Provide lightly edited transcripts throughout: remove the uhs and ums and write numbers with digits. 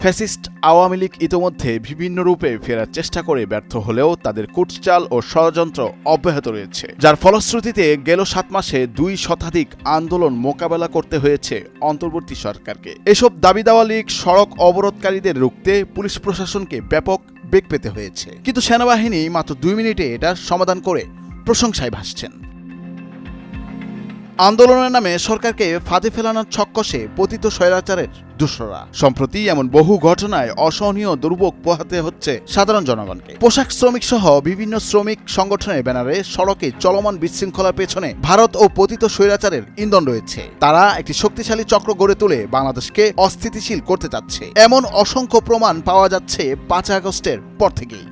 Fascist Awami League ইতোমধ্যে বিভিন্ন রূপে ফেরার চেষ্টা করে ব্যর্থ হলেও তাদের কুটচাল ও ষড়যন্ত্র অব্যাহত রয়েছে, যার ফলশ্রুতিতে গেল 7 মাসে 2 শতাধিক আন্দোলন মোকাবেলা করতে হয়েছে অন্তর্বর্তী সরকারকে। এসব দাবি দেওয়া লীগ সড়ক অবরোধকারীদের রুখতে পুলিশ প্রশাসনকে ব্যাপক বেগ পেতে হয়েছে, কিন্তু সেনাবাহিনী মাত্র 2 মিনিটে এটার সমাধান করে প্রশংসায় ভাসছেন। আন্দোলনের নামে সরকারকে ফাঁদে ফেলানোর ছক কষে পতিত স্বৈরাচারের দোসররা। সম্প্রতি এমন বহু ঘটনায় অসহনীয় দুর্ভোগ পোহাতে হচ্ছে সাধারণ জনগণকে। পোশাক শ্রমিক সহ বিভিন্ন শ্রমিক সংগঠনের ব্যানারে সড়কে চলমান বিশৃঙ্খলার পেছনে ভারত ও পতিত স্বৈরাচারের ইন্ধন রয়েছে। তারা একটি শক্তিশালী চক্র গড়ে তুলে বাংলাদেশকে অস্থিতিশীল করতে চাচ্ছে। এমন অসংখ্য প্রমাণ পাওয়া যাচ্ছে 5 আগস্টের পর থেকেই।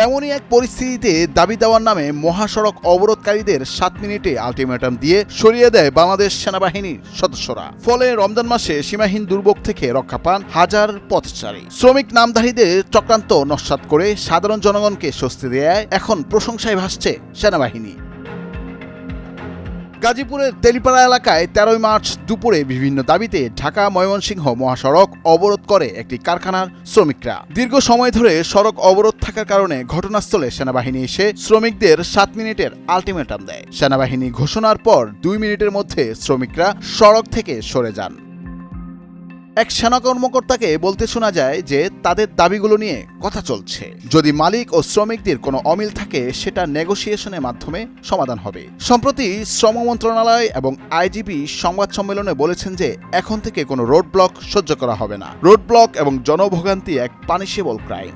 এমনই এক পরিস্থিতিতে দাবি দেওয়ার নামে মহাসড়ক অবরোধকারীদের 7 মিনিটে আলটিমেটাম দিয়ে সরিয়ে দেয় বাংলাদেশ সেনাবাহিনীর সদস্যরা। ফলে রমজান মাসে সীমাহীন দুর্ভোগ থেকে রক্ষা পান হাজার পথচারী। শ্রমিক নামধারীদের চক্রান্ত নস্যাৎ করে সাধারণ জনগণকে স্বস্তি দেয় এখন প্রশংসায় ভাসছে সেনাবাহিনী। গাজীপুরের তেলিপাড়া এলাকায় 13 মার্চ দুপুরে বিভিন্ন দাবিতে ঢাকা ময়মনসিংহ মহাসড়ক অবরোধ করে একটি কারখানার শ্রমিকরা। দীর্ঘ সময় ধরে সড়ক অবরোধ থাকার কারণে ঘটনাস্থলে সেনাবাহিনী এসে শ্রমিকদের 7 মিনিটের আলটিমেটাম দেয়। সেনাবাহিনী ঘোষণার পর 2 মিনিটের মধ্যে শ্রমিকরা সড়ক থেকে সরে যান। এক সেনা কর্মকর্তাকে বলতে শোনা যায় যে তাদের দাবিগুলো নিয়ে কথা চলছে। যদি মালিক ও শ্রমিকদের কোনো অমিল থাকে সেটা নেগোসিয়েশনের মাধ্যমে সমাধান হবে। সম্প্রতি শ্রম মন্ত্রণালয় এবং আইজিপি সংবাদ সম্মেলনে বলেছেন যে এখন থেকে কোনো রোড ব্লক সহ্য করা হবে না। রোড ব্লক এবং জনভোগান্তি এক পানিশেবল ক্রাইম।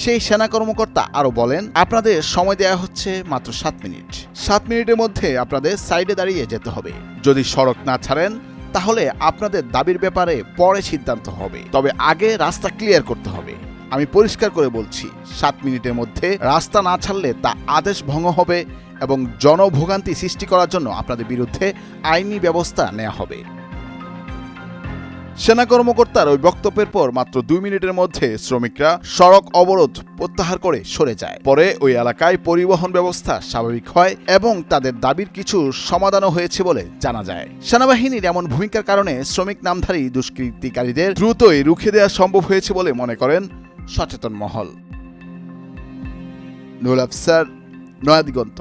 সেই সেনা কর্মকর্তা আরো বলেন, আপনাদের সময় দেওয়া হচ্ছে মাত্র 7 মিনিট। 7 মিনিটের মধ্যে আপনাদের সাইডে দাঁড়িয়ে যেতে হবে। যদি সড়ক না ছাড়েন তাহলে আপনাদের দাবির ব্যাপারে পরে সিদ্ধান্ত হবে, তবে আগে রাস্তা ক্লিয়ার করতে হবে। আমি পরিষ্কার করে বলছি, 7 মিনিটের মধ্যে রাস্তা না ছাড়লে তা আদেশ ভঙ্গ হবে এবং জনভোগান্তি সৃষ্টি করার জন্য আপনাদের বিরুদ্ধে আইনি ব্যবস্থা নেওয়া হবে। সেনা কর্মকর্তার ওই বক্তব্যের পর মাত্র 2 মিনিটের মধ্যে শ্রমিকরা সড়ক অবরোধ প্রত্যাহার করে সরে যায়। পরে ওই এলাকায় পরিবহন ব্যবস্থা স্বাভাবিক হয় এবং তাদের দাবির কিছু সমাধানও হয়েছে বলে জানা যায়। সেনাবাহিনীর এমন ভূমিকার কারণে শ্রমিক নামধারী দুষ্কৃতিকারীদের দ্রুতই রুখে দেওয়া সম্ভব হয়েছে বলে মনে করেন সচেতন মহল। নুরুল আফসার, নয়া দিগন্ত।